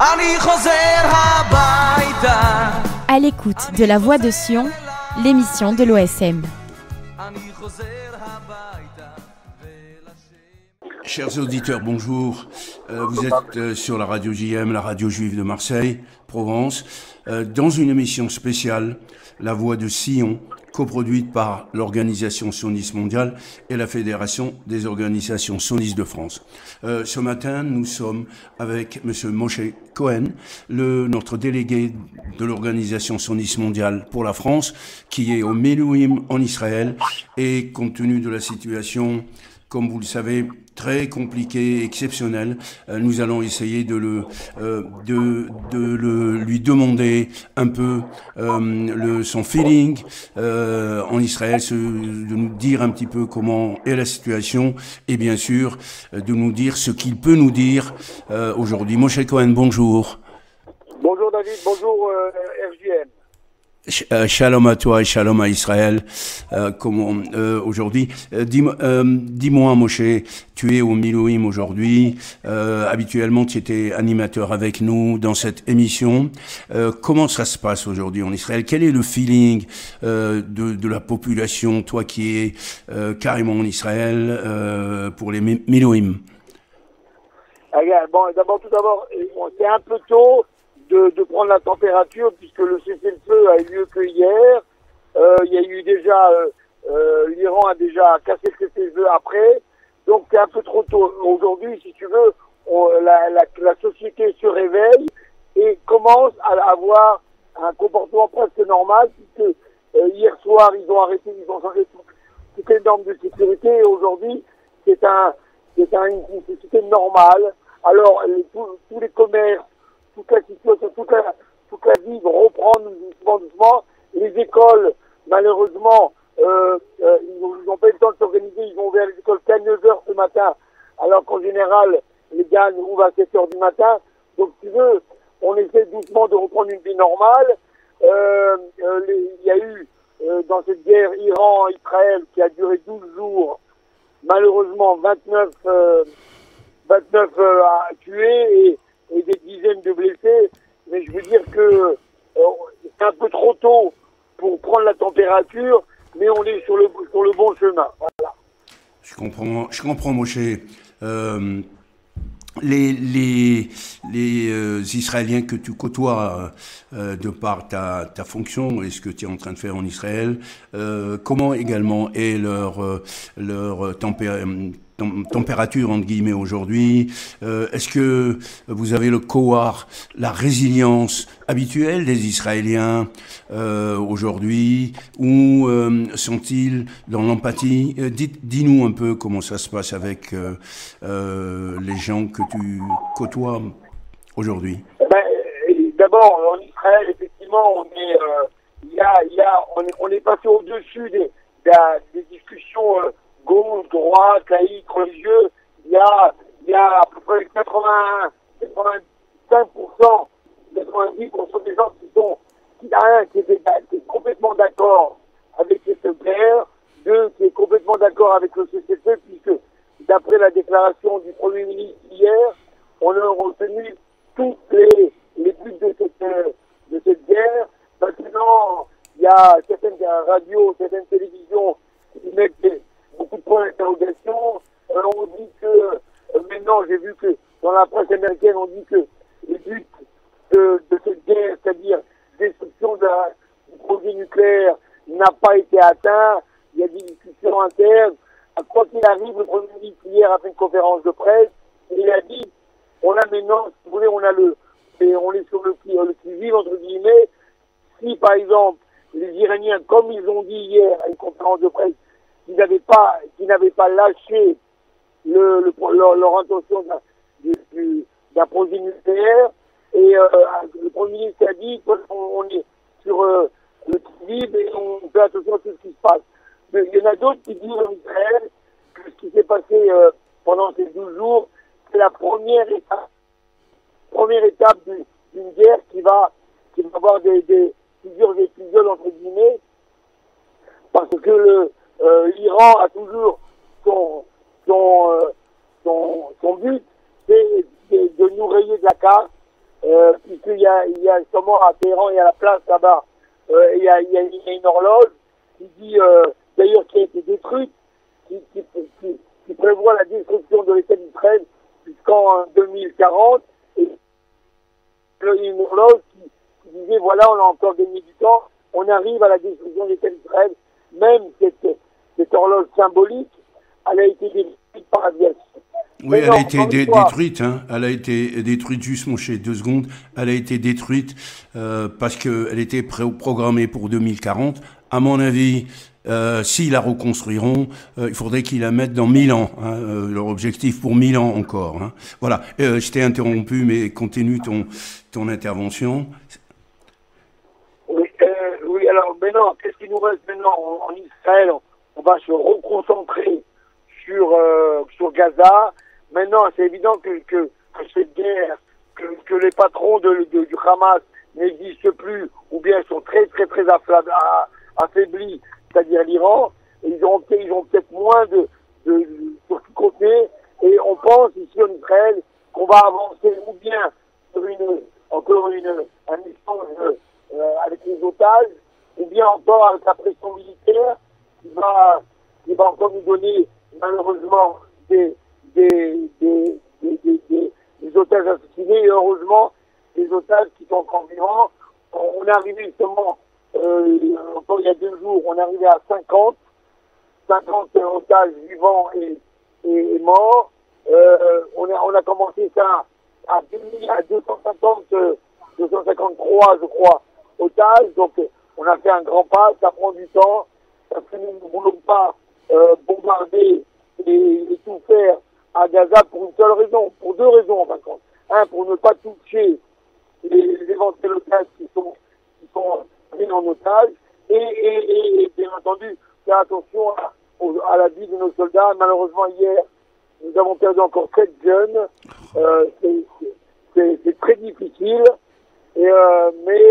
À l'écoute de La Voix de Sion, l'émission de l'OSM. Chers auditeurs, bonjour. Vous êtes sur la radio JM, la radio juive de Marseille, Provence, dans une émission spéciale, La Voix de Sion, coproduite par l'Organisation sioniste mondiale et la Fédération des organisations sionistes de France. Ce matin, nous sommes avec M. Moshe Cohen, notre délégué de l'Organisation sioniste mondiale pour la France, qui est au Milouim en Israël. Et compte tenu de la situation, comme vous le savez, très compliqué, exceptionnel, nous allons essayer de lui demander un peu son feeling en Israël, de nous dire un petit peu comment est la situation et bien sûr de nous dire ce qu'il peut nous dire aujourd'hui. Moshe Cohen, bonjour. Bonjour David, bonjour FGN. Shalom à toi et shalom à Israël. Aujourd'hui, dis-moi, Moshe, tu es au Milouim aujourd'hui. Habituellement, tu étais animateur avec nous dans cette émission. Comment ça se passe aujourd'hui en Israël? Quel est le feeling de la population, toi qui es carrément en Israël pour les Milouim? Bon, tout d'abord, c'est un peu tôt de prendre la température puisque le cessez-le-feu a eu lieu que hier. Il y a eu déjà l'Iran a déjà cassé le cessez-le-feu après, donc c'est un peu trop tôt. Aujourd'hui, si tu veux, la société se réveille et commence à avoir un comportement presque normal puisque hier soir ils ont changé toutes les normes de sécurité et aujourd'hui c'est une société normale. Alors tous les commerces, toute la situation, toute la vie reprend doucement. Les écoles, malheureusement, ils n'ont pas eu le temps de s'organiser. Ils vont ouvrir les écoles qu'à 9h ce matin, alors qu'en général, les gars ouvrent à 7h du matin. Donc, si tu veux, on essaie doucement de reprendre une vie normale. Il y a eu, dans cette guerre Iran-Israël, qui a duré 12 jours, malheureusement, 29 tués et des dizaines de blessés, mais je veux dire que c'est un peu trop tôt pour prendre la température, mais on est sur le bon chemin. Voilà. Je comprends, Moshe. Les Israéliens que tu côtoies de par ta fonction et ce que tu es en train de faire en Israël, comment également est leur température entre guillemets aujourd'hui? Est-ce que vous avez le kohar, la résilience habituelle des Israéliens aujourd'hui, ou sont-ils dans l'empathie? Dis-nous un peu comment ça se passe avec les gens que tu côtoies aujourd'hui. D'abord, en Israël, effectivement, on est passé au-dessus des discussions gauche, droite, laïque, religieux. Il y a à peu près 85%, 90% des gens qui est complètement d'accord avec cette guerre, deux, qui est complètement d'accord avec le cessez-le-feu, puisque d'après la déclaration du Premier ministre hier, on a retenu toutes les buts de cette guerre. Maintenant, il y a certaines radios, certaines télévisions qui mettent beaucoup de points d'interrogation. On dit que, maintenant j'ai vu que dans la presse américaine, on dit que le but de cette guerre, c'est-à-dire destruction du projet nucléaire, n'a pas été atteint. Il y a des discussions internes. Quoi qu'il arrive, le Premier ministre hier a fait une conférence de presse et il a dit, on a maintenant, si vous voulez, on est sur le qui-vive, entre guillemets. Si par exemple, les Iraniens, comme ils ont dit hier à une conférence de presse, qui n'avaient pas lâché leur intention d'un projet nucléaire, et le Premier ministre a dit qu'on est sur le qui-vive et on fait attention à tout ce qui se passe. Mais il y en a d'autres qui disent en Israël que ce qui s'est passé pendant ces 12 jours, c'est la première étape d'une guerre qui va avoir plusieurs épisodes entre guillemets, parce que l'Iran a toujours son but, c'est de nous rayer de la carte puisqu'il y a justement à Téhéran, il y a la place là-bas, il y a une horloge qui dit, d'ailleurs qui a été détruite, qui prévoit la destruction de l'État d'Israël jusqu'en 2040, et une horloge qui disait, voilà, on a encore gagné du temps, on arrive à la destruction de l'État d'Israël. Même cette horloge symbolique, elle a été détruite par l'aviation. Oui, elle a été détruite. Hein. Elle a été détruite, juste mon cher, 2 secondes. Elle a été détruite parce qu'elle était programmée pour 2040. À mon avis, s'ils la reconstruiront, il faudrait qu'ils la mettent dans 1000 ans. Hein, leur objectif pour 1000 ans encore. Hein. Voilà, je t'ai interrompu, mais continue ton intervention. Oui, alors maintenant, qu'est-ce qui nous reste maintenant en Israël? On va se reconcentrer sur Gaza. Maintenant, c'est évident que cette guerre, que les patrons du Hamas n'existent plus, ou bien sont très affaiblis, c'est-à-dire l'Iran, et ils ont peut-être moins de sur tout côté, et on pense ici en Israël qu'on va avancer ou bien sur un échange avec les otages, ou bien encore avec la pression militaire qui va encore nous donner malheureusement des otages assassinés, et heureusement des otages qui sont encore vivants. On est arrivé justement, encore il y a 2 jours, on est arrivé à 50 otages vivants et morts. On a commencé ça à 253, je crois, otages. Donc, on a fait un grand pas. Ça prend du temps parce que nous ne voulons pas bombarder et tout faire à Gaza pour une seule raison, pour 2 raisons en fin de compte. Un, pour ne pas toucher les éventuels otages qui sont pris en otage, et bien entendu faire attention à la vie de nos soldats. Malheureusement, hier, nous avons perdu encore 7 jeunes. C'est très difficile, mais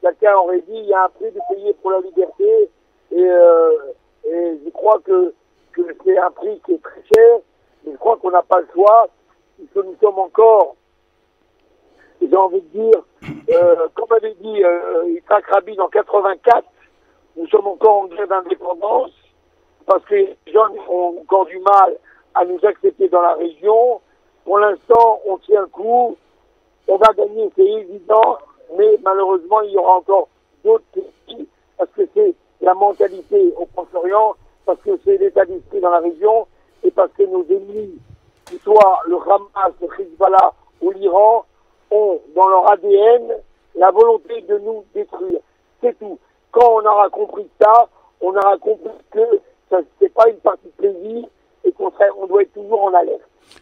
quelqu'un aurait dit il y a un prix de payer pour la liberté, et je crois que c'est un prix qui est très cher, mais je crois qu'on n'a pas le choix, puisque nous sommes encore, j'ai envie de dire, comme avait dit Yitzhak Rabin en 84, nous sommes encore en guerre d'indépendance, parce que les gens ont encore du mal à nous accepter dans la région. Pour l'instant, on tient le coup, on va gagner, c'est évident, mais malheureusement, il y aura encore d'autres pays, parce que c'est la mentalité au Proche-Orient, parce que c'est l'état d'esprit dans la région, et parce que nos ennemis, que ce soit le Hamas, le Hezbollah ou l'Iran, ont dans leur ADN la volonté de nous détruire. C'est tout. Quand on aura compris ça, on aura compris que ça c'est pas une partie de plaisir et on doit être toujours en alerte.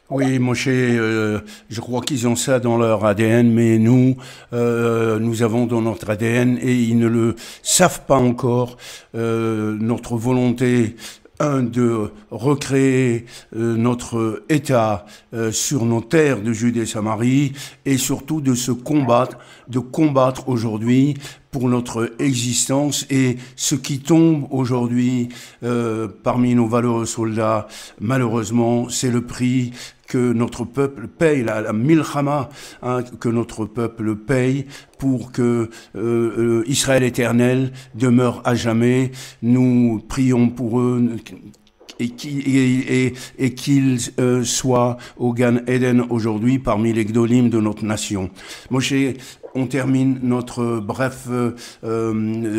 Oui, mon cher, je crois qu'ils ont ça dans leur ADN, mais nous avons dans notre ADN, et ils ne le savent pas encore, notre volonté, de recréer notre État sur nos terres de Judée et Samarie, et surtout de combattre aujourd'hui pour notre existence. Et ce qui tombe aujourd'hui parmi nos valeureux soldats, malheureusement, c'est le prix que notre peuple paye, la milchama, que notre peuple paye pour que Israël éternel demeure à jamais. Nous prions pour eux et qu'ils soient au Gan Eden aujourd'hui parmi les Gdolim de notre nation. Moshe, on termine notre bref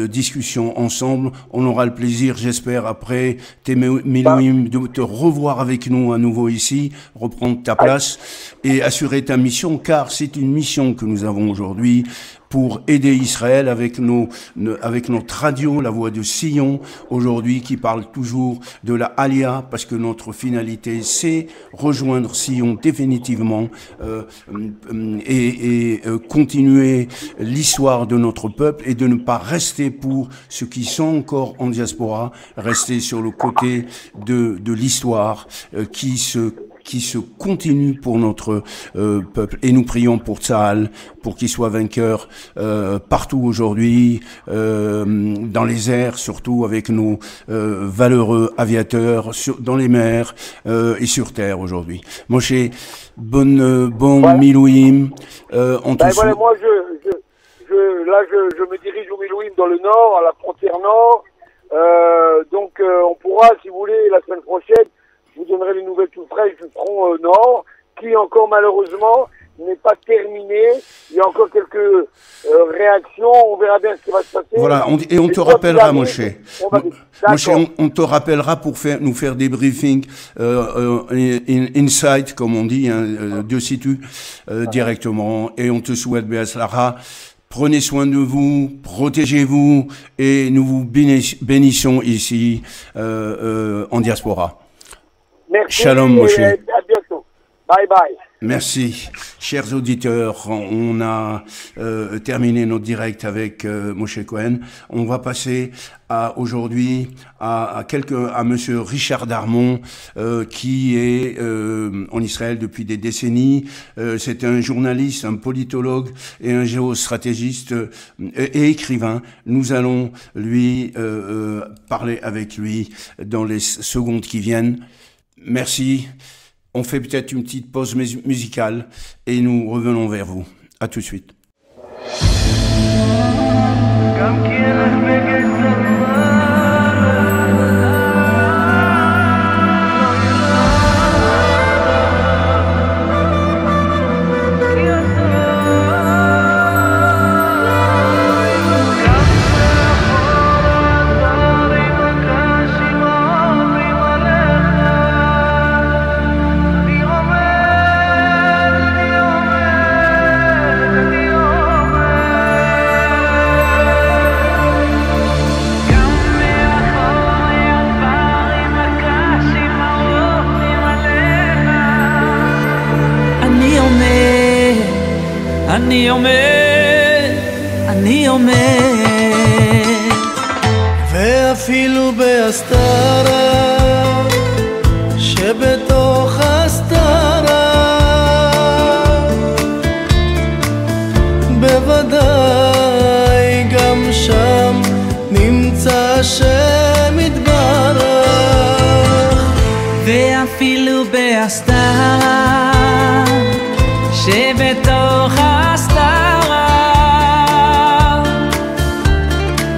discussion ensemble. On aura le plaisir, j'espère, après tes Milouim, de te revoir avec nous à nouveau ici, reprendre ta place et assurer ta mission, car c'est une mission que nous avons aujourd'hui pour aider Israël avec notre radio, la voix de Sion, aujourd'hui, qui parle toujours de la Aliyah, parce que notre finalité, c'est rejoindre Sion définitivement et continuer l'histoire de notre peuple, et de ne pas rester, pour ceux qui sont encore en diaspora, rester sur le côté de l'histoire qui se qui se continue pour notre peuple. Et nous prions pour Tsahal, pour qu'il soit vainqueur partout aujourd'hui, dans les airs, surtout avec nos valeureux aviateurs, dans les mers et sur terre aujourd'hui. Moshe, bon Milouim. On te voilà, moi, je me dirige au Milouim dans le nord, à la frontière nord. Donc, on pourra, si vous voulez, la semaine prochaine, je vous donnerai les nouvelles tout fraîches du front nord, qui encore malheureusement n'est pas terminé. Il y a encore quelques réactions. On verra bien ce qui va se passer. Voilà, on te rappellera, Moshe. Moshe, on te rappellera pour nous faire des briefings inside, comme on dit, de situ directement. Et on te souhaite, Béaslara. Prenez soin de vous, protégez-vous et nous vous bénissons ici en diaspora. Merci. Shalom, Moshe. À bientôt. Bye bye. Merci. Chers auditeurs, on a terminé notre direct avec Moshe Cohen. On va passer aujourd'hui à monsieur Richard Darmon, qui est en Israël depuis des décennies. C'est un journaliste, un politologue et un géostratégiste et écrivain. Nous allons lui parler avec lui dans les secondes qui viennent. Merci. On fait peut-être une petite pause musicale et nous revenons vers vous. À tout de suite. אני עומד ואפילו בהסתרה שבתוך הסתרה בוודאי גם שם נמצא השם יתברך ואפילו בהסתרה שבתוך הסתרה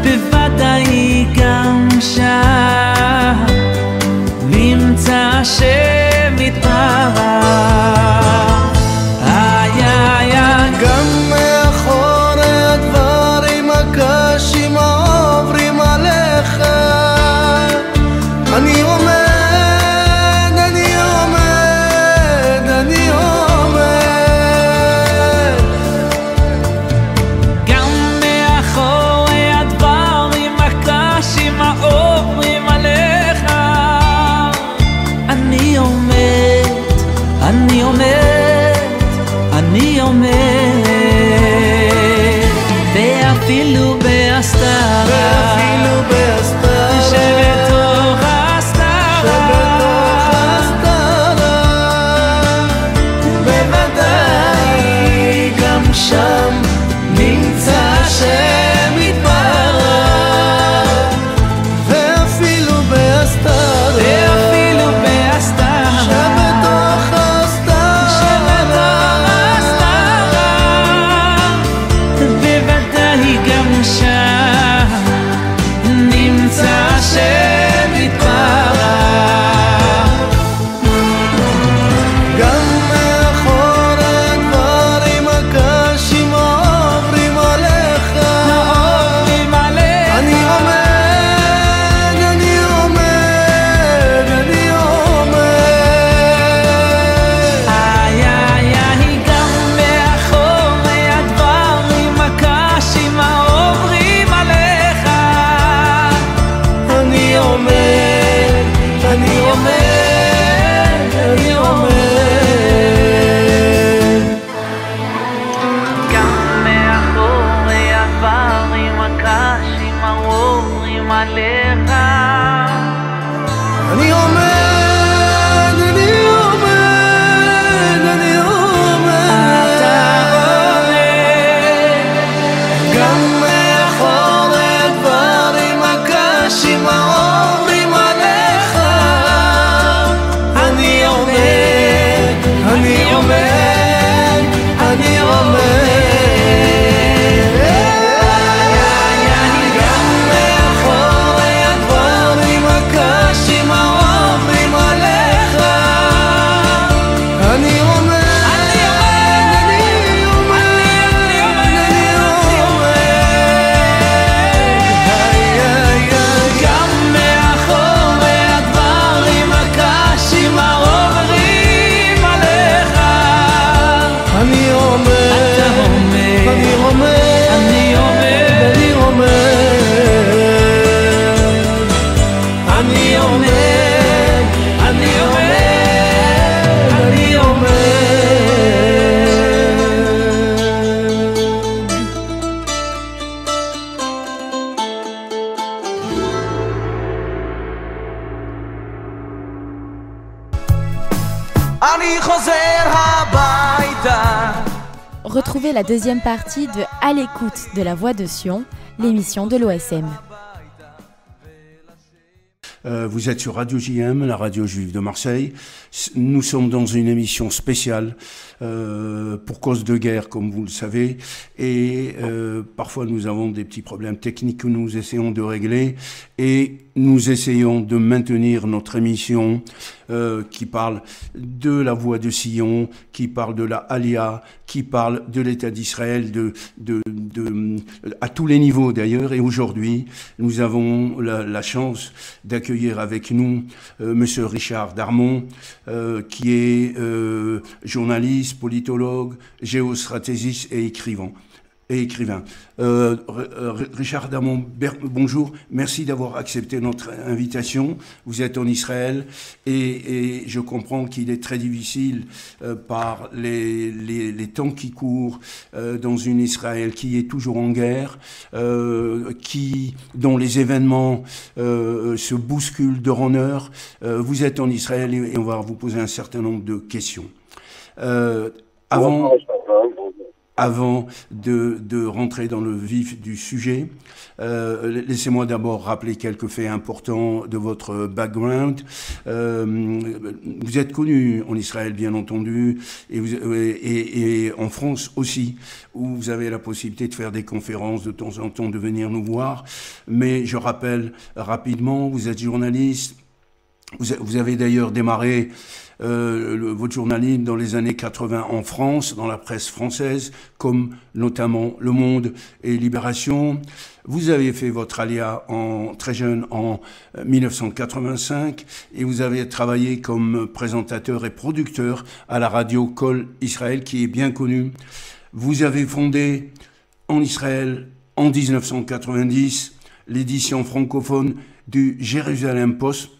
בוודאי גם שם נמצא השם יתברך גם מאחורי הדברים הקשים העוברים עליך אני עומד אני עומד ואפילו בהסתרה שבתוך הסתרה בוודאי גם שם נמצא השם יתברך ואפילו בהסתרה שבתוך הסתרה Retrouvez la deuxième partie de À l'écoute de la Voix de Sion, l'émission de l'OSM. Vous êtes sur Radio JM, la radio juive de Marseille. Nous sommes dans une émission spéciale pour cause de guerre, comme vous le savez. Et parfois, nous avons des petits problèmes techniques que nous essayons de régler. Et nous essayons de maintenir notre émission qui parle de la voix de Sion, qui parle de la Aliyah, qui parle de l'État d'Israël, à tous les niveaux d'ailleurs. Et aujourd'hui, nous avons la chance d'accueillir avec nous Monsieur Richard Darmon, qui est journaliste, politologue, géostratégiste et écrivain. Richard Darmon, bonjour, merci d'avoir accepté notre invitation. Vous êtes en Israël et je comprends qu'il est très difficile par les temps qui courent dans une Israël qui est toujours en guerre, dont les événements se bousculent d'heure en heure. Vous êtes en Israël et on va vous poser un certain nombre de questions. Avant de rentrer dans le vif du sujet, laissez-moi d'abord rappeler quelques faits importants de votre background. Vous êtes connu en Israël, bien entendu, et en France aussi, où vous avez la possibilité de faire des conférences de temps en temps, de venir nous voir. Mais je rappelle rapidement, vous êtes journaliste. Vous avez d'ailleurs démarré votre journalisme dans les années 80 en France, dans la presse française, comme notamment Le Monde et Libération. Vous avez fait votre Aliyah très jeune en 1985 et vous avez travaillé comme présentateur et producteur à la radio Kol Israël, qui est bien connue. Vous avez fondé en Israël en 1990 l'édition francophone du Jérusalem Post,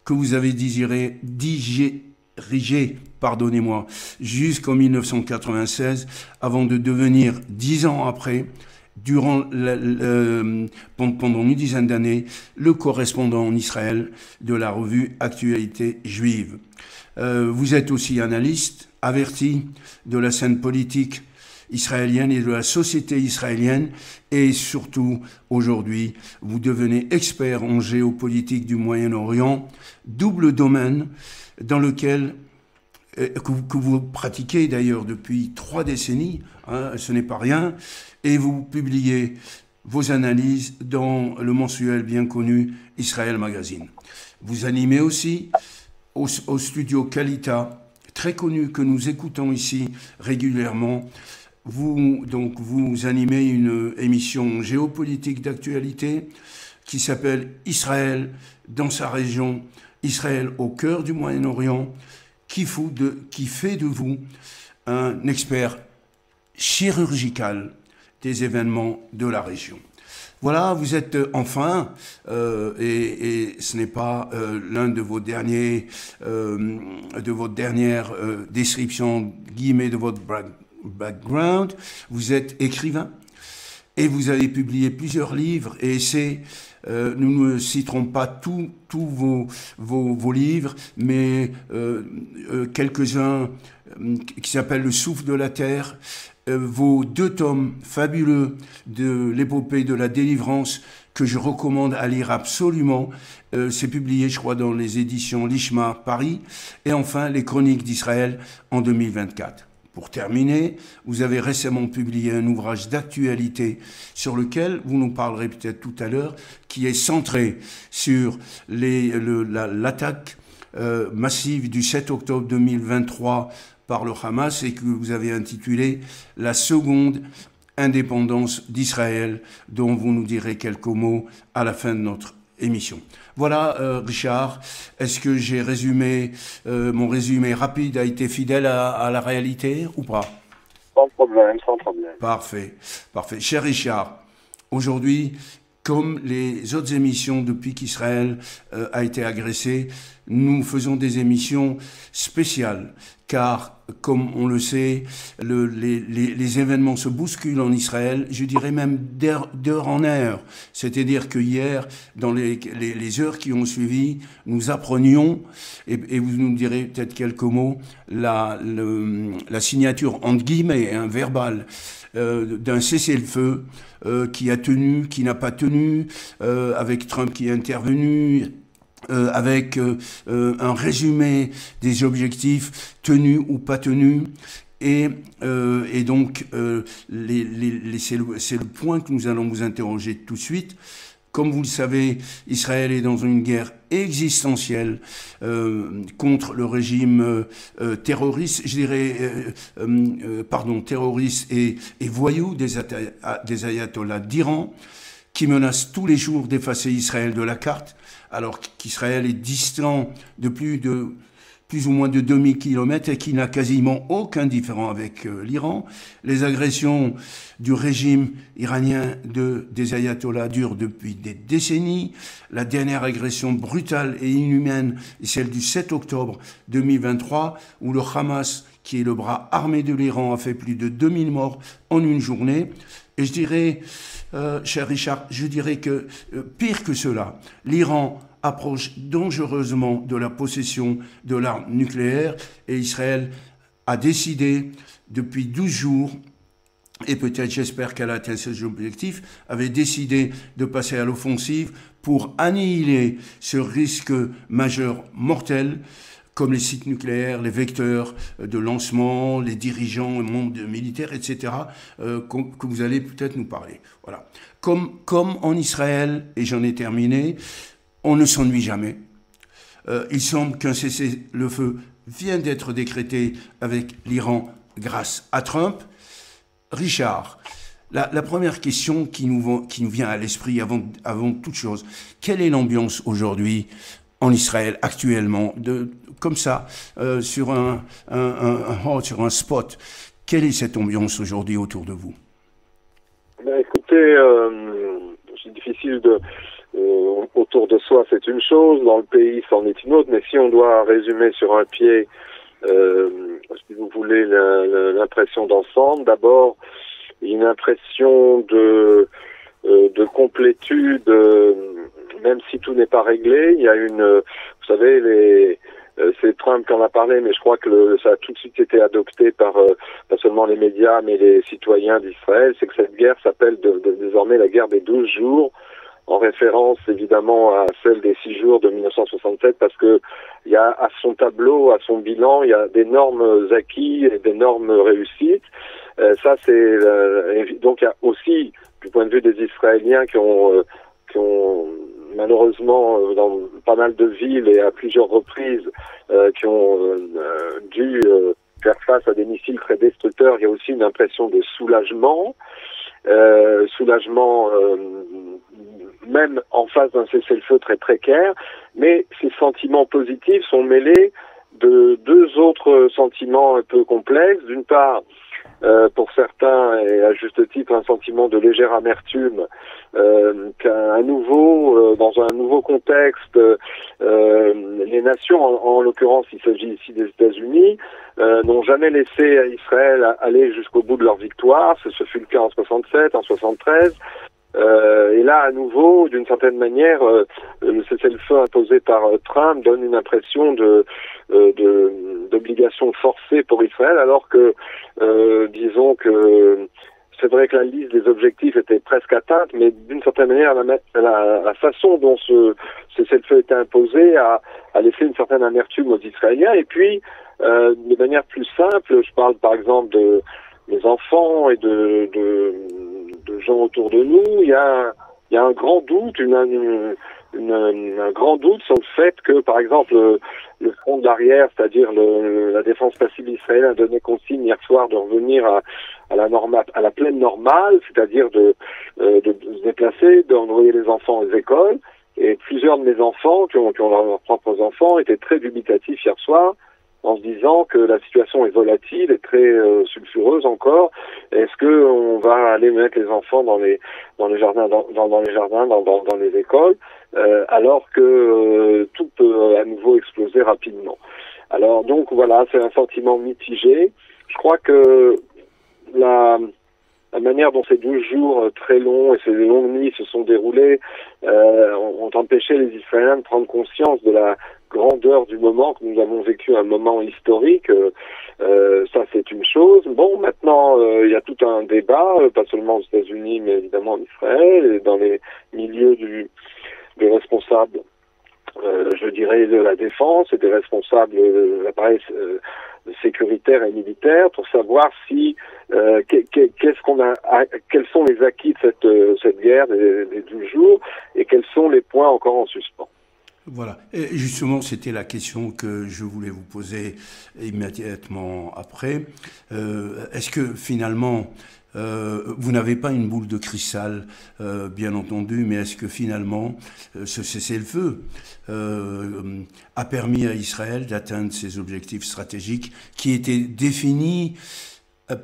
que vous avez dirigé, jusqu'en 1996, avant de devenir, 10 ans après, pendant une dizaine d'années, le correspondant en Israël de la revue Actualité Juive. Vous êtes aussi analyste, averti de la scène politique israélienne et de la société israélienne, et surtout, aujourd'hui, vous devenez expert en géopolitique du Moyen-Orient, double domaine dans lequel que vous pratiquez d'ailleurs depuis 3 décennies, hein, ce n'est pas rien, et vous publiez vos analyses dans le mensuel bien connu Israël Magazine. Vous animez aussi au studio Kalita, très connu, que nous écoutons ici régulièrement. Vous animez une émission géopolitique d'actualité qui s'appelle Israël dans sa région, Israël au cœur du Moyen-Orient, qui fait de vous un expert chirurgical des événements de la région. Voilà, vous êtes enfin, et ce n'est pas l'un de vos dernières descriptions, guillemets, de votre background, vous êtes écrivain et vous avez publié plusieurs livres et essais. Nous ne citerons pas tous vos livres, mais quelques-uns qui s'appellent Le souffle de la terre, vos 2 tomes fabuleux de l'épopée de la délivrance que je recommande à lire absolument. C'est publié, je crois, dans les éditions Lishma Paris, et enfin Les Chroniques d'Israël en 2024. Pour terminer, vous avez récemment publié un ouvrage d'actualité sur lequel vous nous parlerez peut-être tout à l'heure, qui est centré sur l'attaque massive du 7 octobre 2023 par le Hamas et que vous avez intitulé « La seconde indépendance d'Israël », dont vous nous direz quelques mots à la fin de notre émission. Voilà, Richard, est-ce que j'ai résumé, mon résumé rapide a été fidèle à la réalité ou pas? Sans problème, sans problème. Parfait, parfait. Cher Richard, aujourd'hui, comme les autres émissions depuis qu'Israël a été agressé, nous faisons des émissions spéciales, car, comme on le sait, les événements se bousculent en Israël, je dirais même d'heure en heure. C'est-à-dire que hier, dans les heures qui ont suivi, nous apprenions, et vous nous direz peut-être quelques mots, la signature, entre guillemets, verbale, d'un cessez-le-feu qui a tenu, qui n'a pas tenu, avec Trump qui est intervenu, avec un résumé des objectifs tenus ou pas tenus. Et donc, c'est le point que nous allons vous interroger tout de suite. Comme vous le savez, Israël est dans une guerre existentielle contre le régime terroriste, je dirais, terroriste et voyou des ayatollahs d'Iran, qui menacent tous les jours d'effacer Israël de la carte, alors qu'Israël est distant de plus ou moins de 2000 kilomètres et qui n'a quasiment aucun différend avec l'Iran. Les agressions du régime iranien des ayatollahs durent depuis des décennies. La dernière agression brutale et inhumaine est celle du 7 octobre 2023, où le Hamas, qui est le bras armé de l'Iran, a fait plus de 2000 morts en une journée. Et je dirais, cher Richard, je dirais que pire que cela, l'Iran approche dangereusement de la possession de l'arme nucléaire et Israël a décidé depuis 12 jours, et peut-être j'espère qu'elle a atteint ses objectifs, avait décidé de passer à l'offensive pour annihiler ce risque majeur mortel comme les sites nucléaires, les vecteurs de lancement, les dirigeants, le monde militaire, etc., que vous allez peut-être nous parler. Voilà. Comme en Israël, et j'en ai terminé, on ne s'ennuie jamais. Il semble qu'un cessez-le-feu vient d'être décrété avec l'Iran grâce à Trump. Richard, la première question qui nous vient à l'esprit avant toute chose, quelle est l'ambiance aujourd'hui en Israël actuellement, comme ça, sur un spot? Quelle est cette ambiance aujourd'hui autour de vous? Écoutez, c'est difficile autour de soi, c'est une chose, dans le pays, c'en est une autre, mais si on doit résumer sur un pied, si vous voulez, l'impression d'ensemble, d'abord, une impression de complétude, même si tout n'est pas réglé. Il y a vous savez, c'est Trump qui en a parlé, mais je crois que ça a tout de suite été adopté par pas seulement les médias, mais les citoyens d'Israël, c'est que cette guerre s'appelle désormais la guerre des 12 jours, en référence évidemment à celle des 6 jours de 1967, parce que il y a à son tableau, à son bilan, il y a d'énormes acquis et d'énormes réussites. Ça c'est donc il y a aussi du point de vue des Israéliens qui ont malheureusement dans pas mal de villes et à plusieurs reprises qui ont dû faire face à des missiles très destructeurs. Il y a aussi une impression de soulagement. Même en face d'un cessez-le-feu très précaire, mais ces sentiments positifs sont mêlés de deux autres sentiments un peu complexes. D'une part, pour certains, et à juste titre, un sentiment de légère amertume, dans un nouveau contexte, les nations, en l'occurrence il s'agit ici des États-Unis, n'ont jamais laissé à Israël aller jusqu'au bout de leur victoire. Ce fut le cas en 67, en 73. Et là, à nouveau, d'une certaine manière, le cessez-le-feu imposé par Trump donne une impression d'obligation forcée pour Israël, alors que, disons que c'est vrai que la liste des objectifs était presque atteinte, mais d'une certaine manière, la façon dont ce cessez-le-feu était imposé a laissé une certaine amertume aux Israéliens. Et puis, de manière plus simple, je parle par exemple de mes enfants et de gens autour de nous, il y a un grand doute, un grand doute sur le fait que, par exemple, le front de l'arrière, c'est-à-dire la défense passive israélienne, a donné consigne hier soir de revenir à la pleine normale, c'est-à-dire de se déplacer, d'envoyer les enfants aux écoles. Et plusieurs de mes enfants, qui ont leurs propres enfants, étaient très dubitatifs hier soir en se disant que la situation est volatile et très sulfureuse encore. Est-ce que on va aller mettre les enfants dans les jardins, dans les écoles, alors que tout peut à nouveau exploser rapidement. Alors donc voilà, c'est un sentiment mitigé. Je crois que la manière dont ces 12 jours très longs et ces longues nuits se sont déroulés ont empêché les Israéliens de prendre conscience de la grandeur du moment, que nous avons vécu un moment historique. Ça, c'est une chose. Bon, maintenant, il y a tout un débat, pas seulement aux États-Unis, mais évidemment en Israël, et dans les milieux des responsables, je dirais, de la défense et des responsables de l'appareil sécuritaire et militaire, pour savoir si quels sont les acquis de cette guerre des 12 jours et quels sont les points encore en suspens. Voilà. Et justement, c'était la question que je voulais vous poser immédiatement après. Est-ce que finalement, vous n'avez pas une boule de cristal, bien entendu, mais est-ce que finalement, ce cessez-le-feu a permis à Israël d'atteindre ses objectifs stratégiques qui étaient définis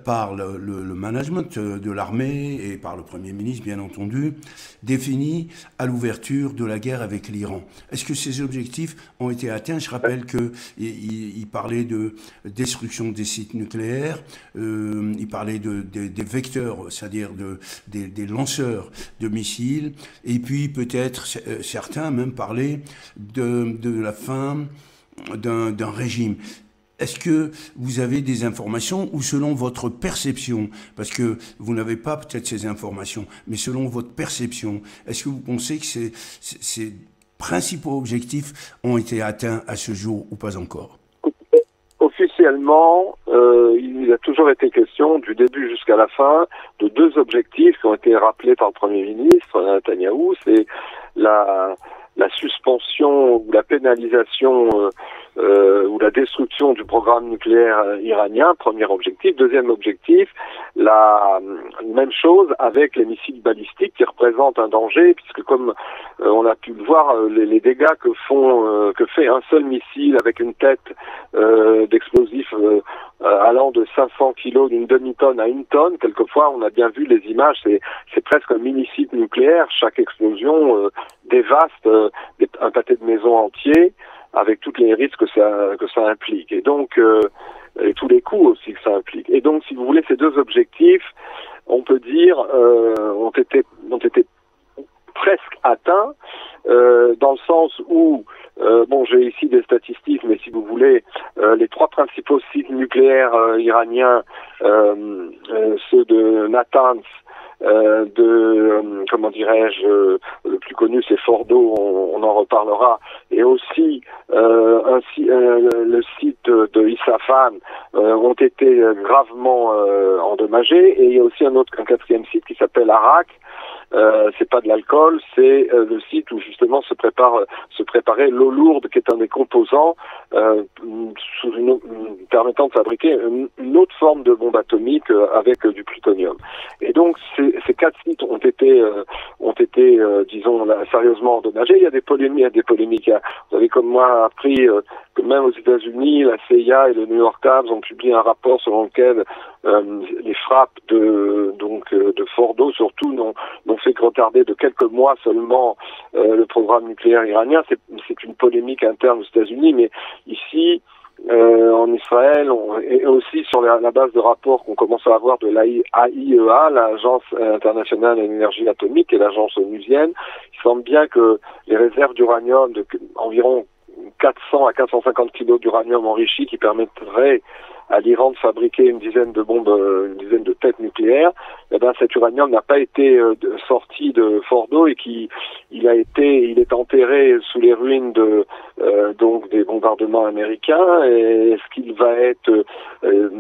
par le management de l'armée et par le Premier ministre, bien entendu, définis à l'ouverture de la guerre avec l'Iran. Est-ce que ces objectifs ont été atteints? Je rappelle qu'il parlait de destruction des sites nucléaires, il parlait des vecteurs, c'est-à-dire des lanceurs de missiles, et puis peut-être certains même parlaient de la fin d'un régime. Est-ce que vous avez des informations ou selon votre perception, parce que vous n'avez pas peut-être ces informations, mais selon votre perception, est-ce que vous pensez que ces principaux objectifs ont été atteints à ce jour ou pas encore? Officiellement, il a toujours été question, du début jusqu'à la fin, de deux objectifs qui ont été rappelés par le Premier ministre Netanyahou. C'est la suspension ou la pénalisation ou la destruction du programme nucléaire iranien, premier objectif. Deuxième objectif, la même chose avec les missiles balistiques qui représentent un danger, puisque comme on a pu le voir, les dégâts que fait un seul missile avec une tête d'explosif allant de 500 kilos, d'une demi-tonne à 1 tonne, quelquefois on a bien vu les images, c'est presque un mini-site nucléaire. Chaque explosion dévaste un pâté de maison entier, avec tous les risques que ça implique, et donc et tous les coûts aussi que ça implique. Et donc, si vous voulez, ces deux objectifs, on peut dire, ont été presque atteints, dans le sens où, j'ai ici des statistiques, mais si vous voulez, les 3 principaux sites nucléaires iraniens, ceux de Natanz, comment dirais-je, le plus connu c'est Fordo, on en reparlera, et aussi le site de Isfahan ont été gravement endommagés, et il y a aussi un 4e site qui s'appelle Arak. C'est pas de l'alcool, c'est le site où justement se préparait l'eau lourde, qui est un des composants permettant de fabriquer une autre forme de bombe atomique avec du plutonium. Et donc ces 4 sites ont été disons sérieusement endommagés. Il y a des polémiques. Vous avez comme moi appris que même aux États-Unis, la CIA et le New York Times ont publié un rapport selon lequel les frappes de Fordo surtout n'ont fait que retarder de quelques mois seulement le programme nucléaire iranien. C'est une polémique interne aux États-Unis, mais ici en Israël et aussi sur la base de rapports qu'on commence à avoir de l'AIEA, l'Agence internationale de l'énergie atomique, et l'agence onusienne, il semble bien que les réserves d'uranium de environ 400 à 450 kilos d'uranium enrichi qui permettraient à l'Iran de fabriquer une dizaine de têtes nucléaires, cet uranium n'a pas été sorti de Fordo, et il est enterré sous les ruines des bombardements américains. Et est-ce qu'il va être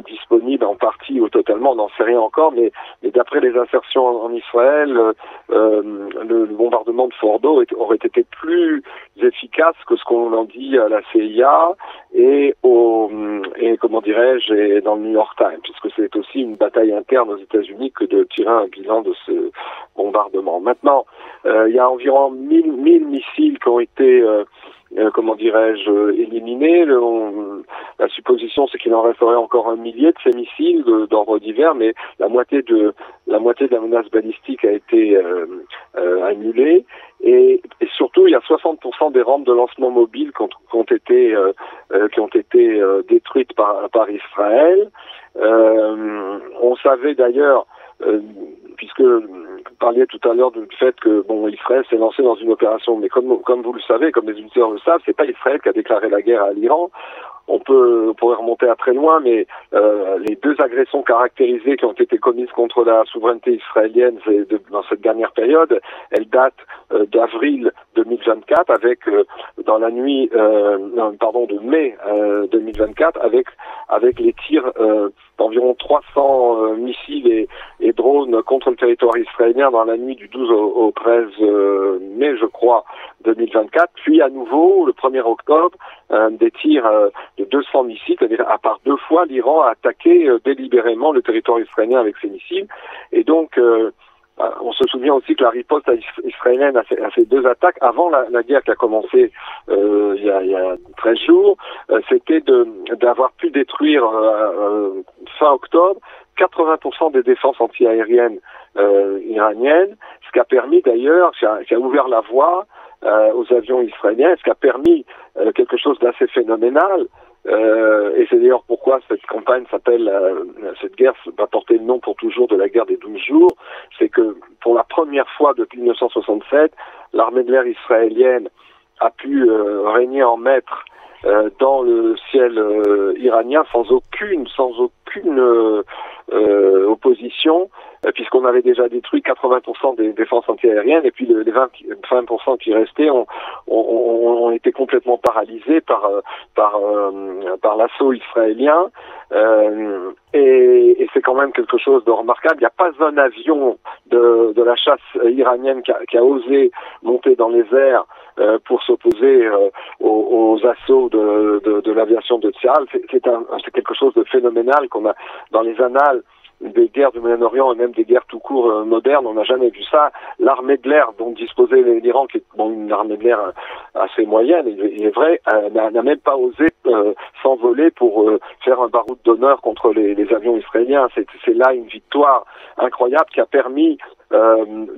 disponible en partie ou totalement, on n'en sait rien encore, mais d'après les assertions en Israël, le bombardement de Fordo aurait été plus efficace que ce qu'on en dit à la CIA et comment dirais-je, et dans le New York Times, puisque c'est aussi une bataille interne aux États-Unis que de tirer un bilan de ce bombardement. Maintenant, il y a environ 1000 missiles qui ont été comment dirais-je, éliminés. La supposition, c'est qu'il en resterait encore 1 millier de ces missiles d'ordre divers, mais la moitié de la menace balistique a été annulée. Et surtout, il y a 60% des rampes de lancement mobile qui ont été détruites par Israël. On savait d'ailleurs, puisque vous parliez tout à l'heure du fait que Israël s'est lancé dans une opération, mais comme vous le savez, comme les auditeurs le savent, c'est pas Israël qui a déclaré la guerre à l'Iran. On pourrait remonter à très loin, mais les 2 agressions caractérisées qui ont été commises contre la souveraineté israélienne dans cette dernière période, elles datent d'avril 2024, avec dans la nuit, de mai 2024, avec les tirs d'environ 300 missiles et drones contre le territoire israélien dans la nuit du 12 au 13 mai, je crois, 2024, puis à nouveau le 1er octobre des tirs de 200 missiles, c'est-à-dire à part 2 fois, l'Iran a attaqué délibérément le territoire israélien avec ses missiles. Et donc, on se souvient aussi que la riposte israélienne à ces 2 attaques, avant la guerre qui a commencé il y a 13 jours, c'était d'avoir pu détruire fin octobre 80% des défenses antiaériennes iraniennes, ce qui a permis d'ailleurs, qui a ouvert la voie aux avions israéliens, ce qui a permis quelque chose d'assez phénoménal. Et c'est d'ailleurs pourquoi cette campagne cette guerre va porter le nom pour toujours de la guerre des 12 jours. C'est que pour la première fois depuis 1967, l'armée de l'air israélienne a pu régner en maître dans le ciel iranien sans aucune opposition, puisqu'on avait déjà détruit 80% des défenses antiaériennes, et puis les 20% qui restaient ont été complètement paralysés par l'assaut israélien. Et c'est quand même quelque chose de remarquable. Il n'y a pas un avion de la chasse iranienne qui a osé monter dans les airs pour s'opposer aux assauts de l'aviation de Tsahal. C'est quelque chose de phénoménal qu'on a dans les annales des guerres du Moyen-Orient et même des guerres tout court modernes. On n'a jamais vu ça. L'armée de l'air dont disposait l'Iran, qui est une armée de l'air assez moyenne, il est vrai, n'a même pas osé s'envoler pour faire un baroud d'honneur contre les avions israéliens. C'est là une victoire incroyable qui a permis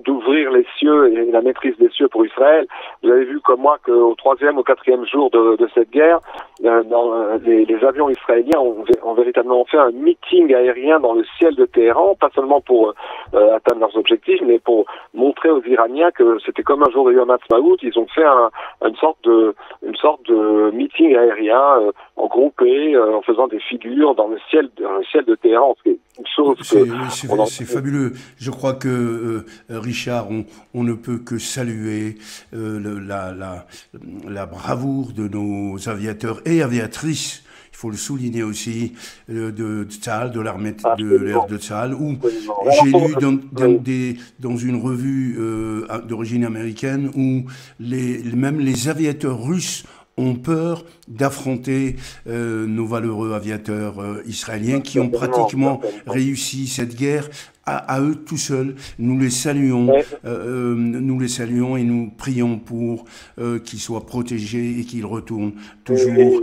d'ouvrir les cieux et la maîtrise des cieux pour Israël. Vous avez vu comme moi qu'au 3e, au 4e jour de cette guerre, les avions israéliens ont véritablement fait un meeting aérien dans le ciel de Téhéran, pas seulement pour atteindre leurs objectifs, mais pour montrer aux Iraniens que c'était comme un jour de Yom Ha'atzmaut. Ils ont fait une sorte de meeting aérien en groupé, en faisant des figures dans le ciel de Téhéran. C'est une chose c'est fabuleux. Je crois que Richard, on ne peut que saluer la bravoure de nos aviateurs et aviatrices. Il faut le souligner aussi, de Tsahal, de l'armée de l'air de Tsahal, où j'ai lu dans une revue d'origine américaine où même les aviateurs russes ont peur d'affronter nos valeureux aviateurs israéliens qui ont pratiquement réussi cette guerre à eux tout seuls. Nous les saluons et nous prions pour qu'ils soient protégés et qu'ils retournent toujours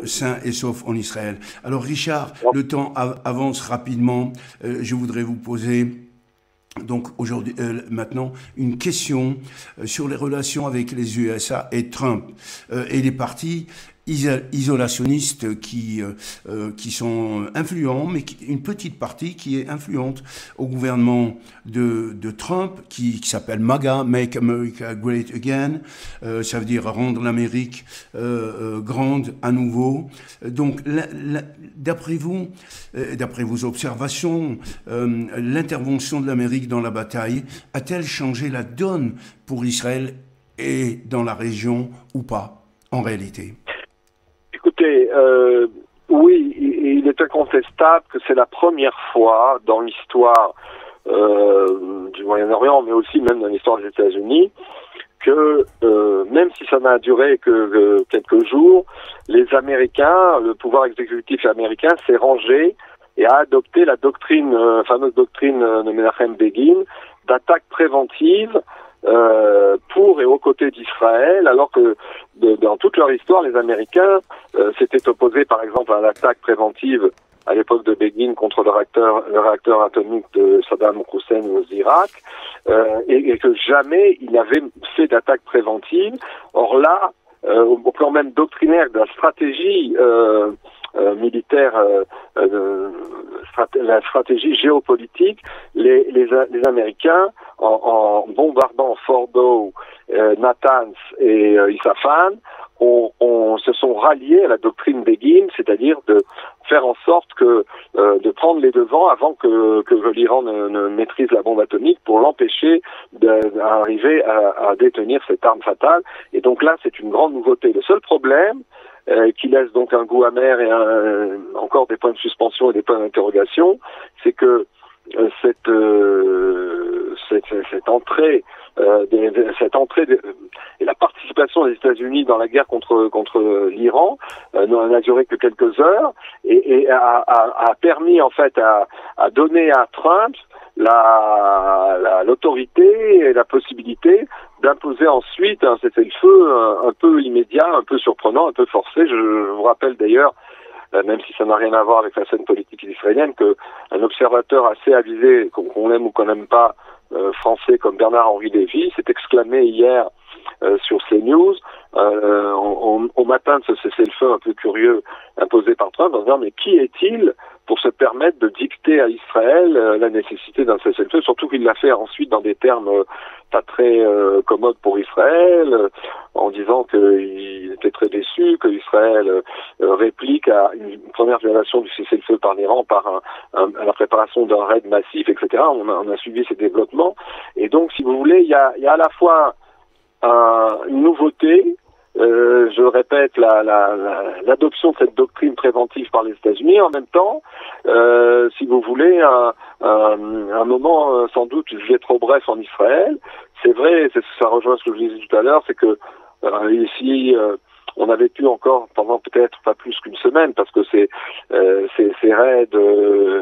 sains et saufs en Israël. Alors Richard, le temps avance rapidement. Je voudrais vous poser donc aujourd'hui, maintenant, une question sur les relations avec les USA et Trump et les partis isolationnistes qui sont influents, mais une petite partie qui est influente au gouvernement de Trump, qui s'appelle MAGA, Make America Great Again, ça veut dire rendre l'Amérique grande à nouveau. Donc, d'après vous, d'après vos observations, l'intervention de l'Amérique dans la bataille a-t-elle changé la donne pour Israël et dans la région ou pas, en réalité? Écoutez, oui, il est incontestable que c'est la première fois dans l'histoire du Moyen-Orient, mais aussi même dans l'histoire des États-Unis, que même si ça n'a duré que quelques jours, les Américains, le pouvoir exécutif américain s'est rangé et a adopté la fameuse doctrine de Menachem Begin, d'attaque préventive, et de mise en place de pour et aux côtés d'Israël, alors que dans toute leur histoire, les Américains s'étaient opposés, par exemple, à l'attaque préventive à l'époque de Begin contre le réacteur atomique de Saddam Hussein au Irak, et que jamais il n'avait fait d'attaque préventive. Or là, au plan même doctrinaire de la stratégie militaire, la stratégie géopolitique, les Américains, en bombardant Fordo, Natanz et Isfahan, se sont ralliés à la doctrine Begin, c'est-à-dire de faire en sorte de prendre les devants avant que l'Iran ne maîtrise la bombe atomique pour l'empêcher d'arriver à détenir cette arme fatale. Et donc là, c'est une grande nouveauté. Le seul problème, qui laisse donc un goût amer et encore des points de suspension et des points d'interrogation, c'est que cette entrée et la participation des États-Unis dans la guerre contre l'Iran n'a duré que quelques heures et a permis en fait à donner à Trump l'autorité et la possibilité d'imposer ensuite un cessez-le-feu un peu immédiat, un peu surprenant, un peu forcé. Je vous rappelle d'ailleurs, même si ça n'a rien à voir avec la scène politique israélienne, qu'un observateur assez avisé, qu'on aime ou qu'on n'aime pas, français comme Bernard-Henri Lévy, s'est exclamé hier sur CNews, au matin de ce cessez-le-feu un peu curieux imposé par Trump, en disant mais qui est-il pour se permettre de dicter à Israël la nécessité d'un cessez-le-feu, surtout qu'il l'a fait ensuite dans des termes pas très commodes pour Israël, en disant qu'il était très déçu que Israël réplique à une première violation du cessez-le-feu par l'Iran par la préparation d'un raid massif, etc. On a suivi ces développements. Et donc, si vous voulez, il y a à la fois une nouveauté, je répète, l'adoption de cette doctrine préventive par les États-Unis, en même temps, si vous voulez, un moment sans doute jugé trop bref en Israël. C'est vrai, ça rejoint ce que je disais tout à l'heure, c'est que ici, on a vécu encore pendant peut-être pas plus qu'une semaine, parce que ces raids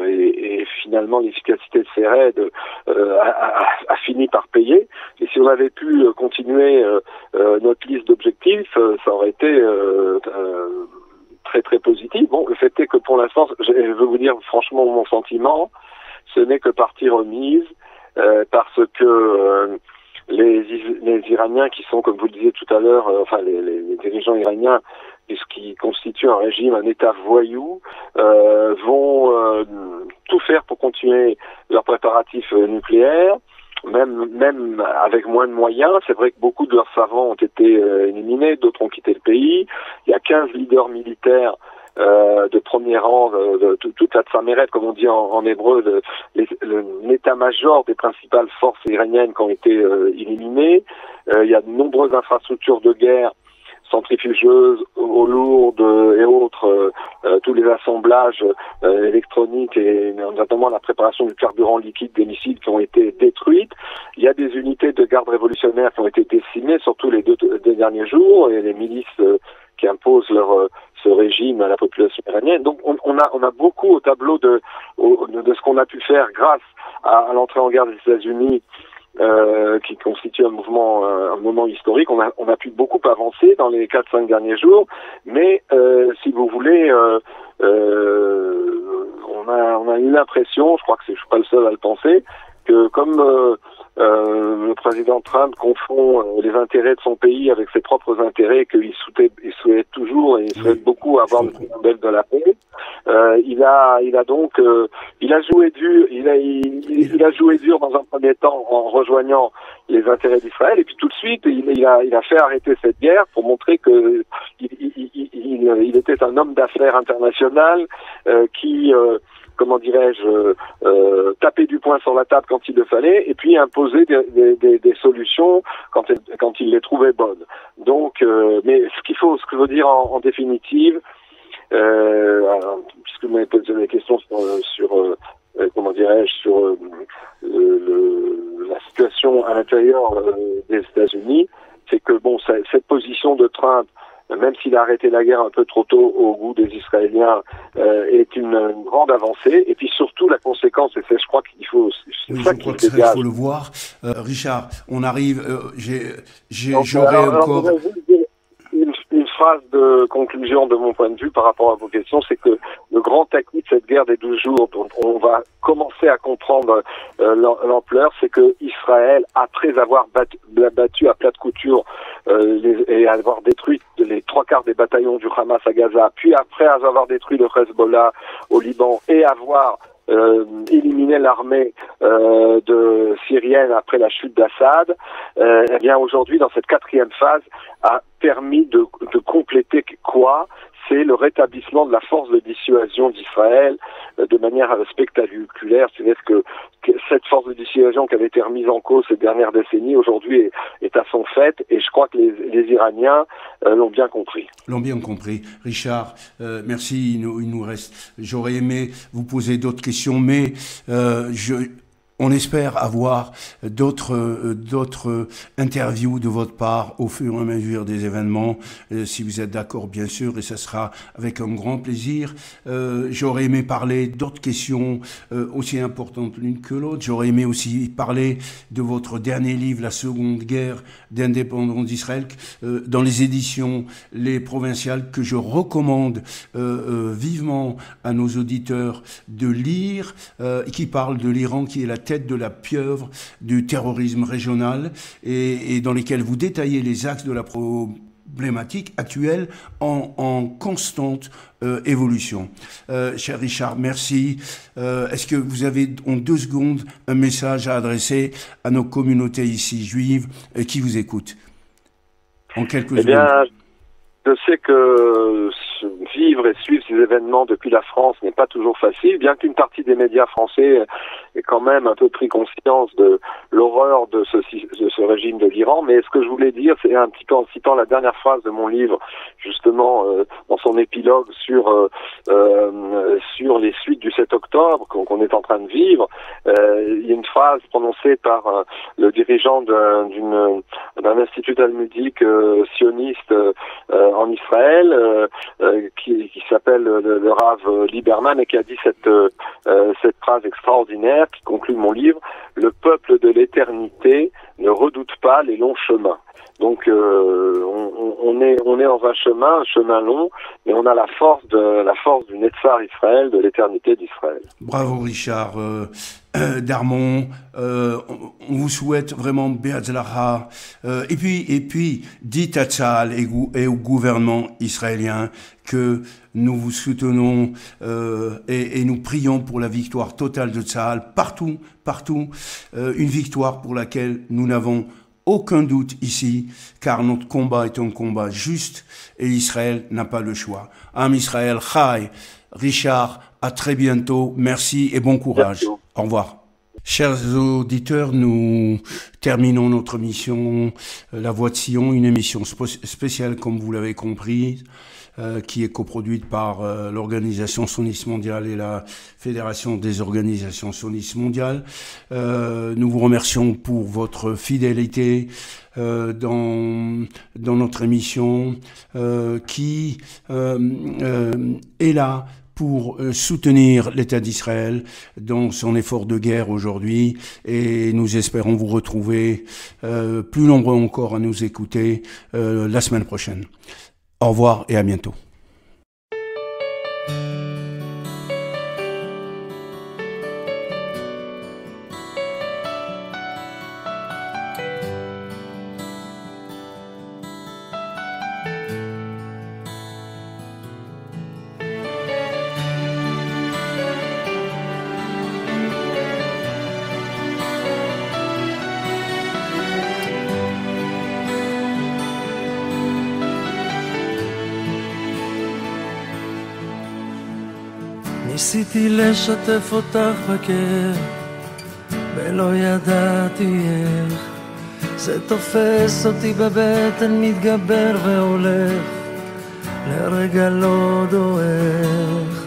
et finalement l'efficacité de ces raids a fini par payer. Et si on avait pu continuer notre liste d'objectifs, ça aurait été très très positif. Bon, le fait est que pour l'instant, je veux vous dire franchement mon sentiment, ce n'est que partie remise, parce que les Iraniens qui sont, comme vous le disiez tout à l'heure, les dirigeants iraniens, qui constituent un régime, un État voyou, vont tout faire pour continuer leurs préparatifs nucléaires, même avec moins de moyens. C'est vrai que beaucoup de leurs savants ont été éliminés, d'autres ont quitté le pays. Il y a 15 leaders militaires de premier rang, de toute la Tsameret, comme on dit en hébreu, l'état-major des principales forces iraniennes qui ont été éliminées. Il y a de nombreuses infrastructures de guerre, centrifugeuses, eaux lourdes et autres, tous les assemblages électroniques et notamment la préparation du carburant liquide des missiles qui ont été détruites. Il y a des unités de garde révolutionnaire qui ont été décimées, surtout les deux derniers jours, et les milices qui imposent ce régime à la population iranienne. Donc on a beaucoup au tableau de ce qu'on a pu faire grâce à l'entrée en guerre des États-Unis, qui constitue un moment historique. On a pu beaucoup avancer dans les 4-5 derniers jours, mais si vous voulez, on a eu l'impression, je crois que je suis pas le seul à le penser, que comme le président Trump confond les intérêts de son pays avec ses propres intérêts, qu'il souhaite toujours et il souhaite beaucoup avoir le prix Nobel de la paix. Il a joué dur dans un premier temps en rejoignant les intérêts d'Israël, et puis tout de suite il a fait arrêter cette guerre pour montrer que il était un homme d'affaires international qui comment dirais-je, taper du poing sur la table quand il le fallait, et puis imposer des solutions quand il les trouvait bonnes. Donc, mais ce que je veux dire en définitive, puisque vous m'avez posé des questions sur comment dirais-je, sur la situation à l'intérieur des États-Unis, c'est que bon, cette position de Trump, même s'il a arrêté la guerre un peu trop tôt au goût des Israéliens, est une grande avancée. Et puis surtout, la conséquence, et je crois qu'il faut, Oui, ça je crois qui se que ça, il dégage. faut le voir. Richard, on arrive. Donc, J'aurais alors, encore. je voudrais juste dire une phrase de conclusion de mon point de vue par rapport à vos questions, c'est que le grand acquis de cette guerre des 12 jours, dont on va commencer à comprendre l'ampleur, c'est que Israël, après avoir battu à plat de couture et avoir détruit les 3/4 des bataillons du Hamas à Gaza, puis après avoir détruit le Hezbollah au Liban et avoir éliminé l'armée syrienne après la chute d'Assad, eh bien aujourd'hui dans cette 4e phase a permis de compléter quoi? C'est le rétablissement de la force de dissuasion d'Israël de manière spectaculaire. C'est-à-dire que cette force de dissuasion qui avait été remise en cause ces dernières décennies, aujourd'hui est à son fait, et je crois que les Iraniens l'ont bien compris. L'ont bien compris. Richard, merci. Il nous reste. J'aurais aimé vous poser d'autres questions, mais on espère avoir d'autres interviews de votre part au fur et à mesure des événements, si vous êtes d'accord, bien sûr, et ça sera avec un grand plaisir. J'aurais aimé parler d'autres questions aussi importantes l'une que l'autre. J'aurais aimé aussi parler de votre dernier livre, La Seconde Guerre d'indépendance d'Israël, dans les éditions Les Provinciales, que je recommande vivement à nos auditeurs de lire, qui parle de l'Iran, qui est la tête de la pieuvre du terrorisme régional, et dans lesquels vous détaillez les axes de la problématique actuelle en constante évolution. Cher Richard, merci. Est-ce que vous avez en 2 secondes un message à adresser à nos communautés ici juives qui vous écoutent? En quelques secondes. Bien, je sais que vivre et suivre ces événements depuis la France n'est pas toujours facile, bien qu'une partie des médias français ait quand même un peu pris conscience de l'horreur de ce régime de l'Iran. Mais ce que je voulais dire, c'est un petit peu en citant la dernière phrase de mon livre, justement dans son épilogue sur les suites du 7 octobre qu'on est en train de vivre. Il y a une phrase prononcée par le dirigeant d'un institut talmudique sioniste en Israël, qui s'appelle le Rav Lieberman, et qui a dit cette phrase extraordinaire qui conclut mon livre: le peuple de l'éternité ne redoute pas les longs chemins. Donc on est dans un chemin long, mais on a la force du Netzar Israël, de l'éternité d'Israël. Bravo Richard Darmon, on vous souhaite vraiment Be'atzlacha, et puis dites à Tzahal et au gouvernement israélien que nous vous soutenons et nous prions pour la victoire totale de Tzahal partout, une victoire pour laquelle nous n'avons aucun doute ici, car notre combat est un combat juste et Israël n'a pas le choix. Am Israël Chai. Richard, à très bientôt. Merci et bon courage. Merci. Au revoir. Chers auditeurs, nous terminons notre émission La Voix de Sion, une émission spéciale, comme vous l'avez compris, qui est coproduite par l'Organisation sioniste mondiale et la Fédération des organisations sionistes mondiales. Nous vous remercions pour votre fidélité dans notre émission qui est là pour soutenir l'État d'Israël dans son effort de guerre aujourd'hui, et nous espérons vous retrouver plus nombreux encore à nous écouter la semaine prochaine. Au revoir et à bientôt. ניסיתי לשתף אותך בכאב, ולא ידעתי איך. זה תופס אותי בבטן, מתגבר והולך, לרגע לא דועך.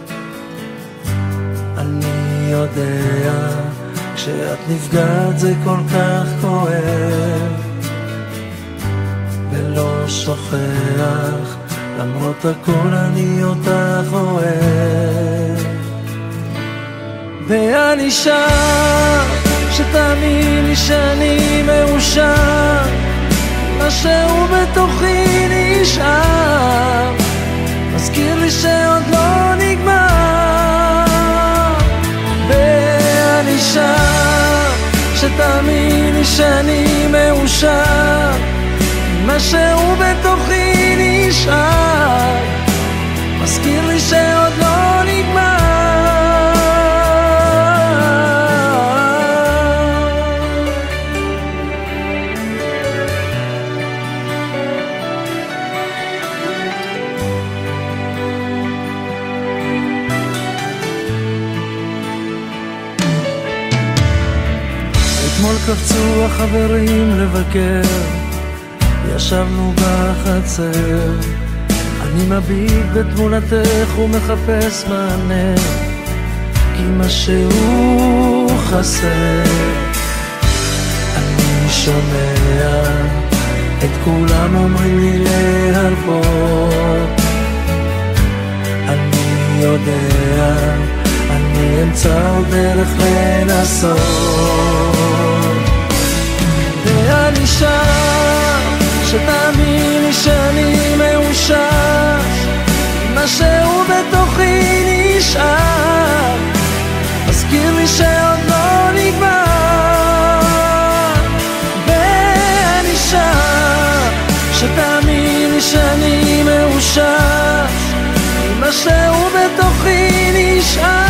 אני יודע, כשאת נפגעת זה כל כך כואב, ולא שוכח, למרות הכל אני אותך אוהב. ואני שם שתאמין לי שאני מאושר, משהו בתוכי נשאר, מזכיר לי שעוד לא נגמר, ואני שם, שתאמין לי שאני מאושר, משהו בתוכי נשאר, מזכיר לי שעוד לא נגמר. אתמול קפצו החברים לבקר, ישבנו בחצר, אני מביט בתמונתך ומחפש מענה, כי משהו חסר. אני שומע את כולם אומרים לי להרפות, אני יודע, אני אמצא עוד דרך לנסות, ואני שם, שתאמין לי שאני מאושר, משהו בתוכי נשאר, מזכיר לי שעוד לא נגמר, ואני שם, שתאמין לי שאני מאושר, משהו בתוכי נשאר,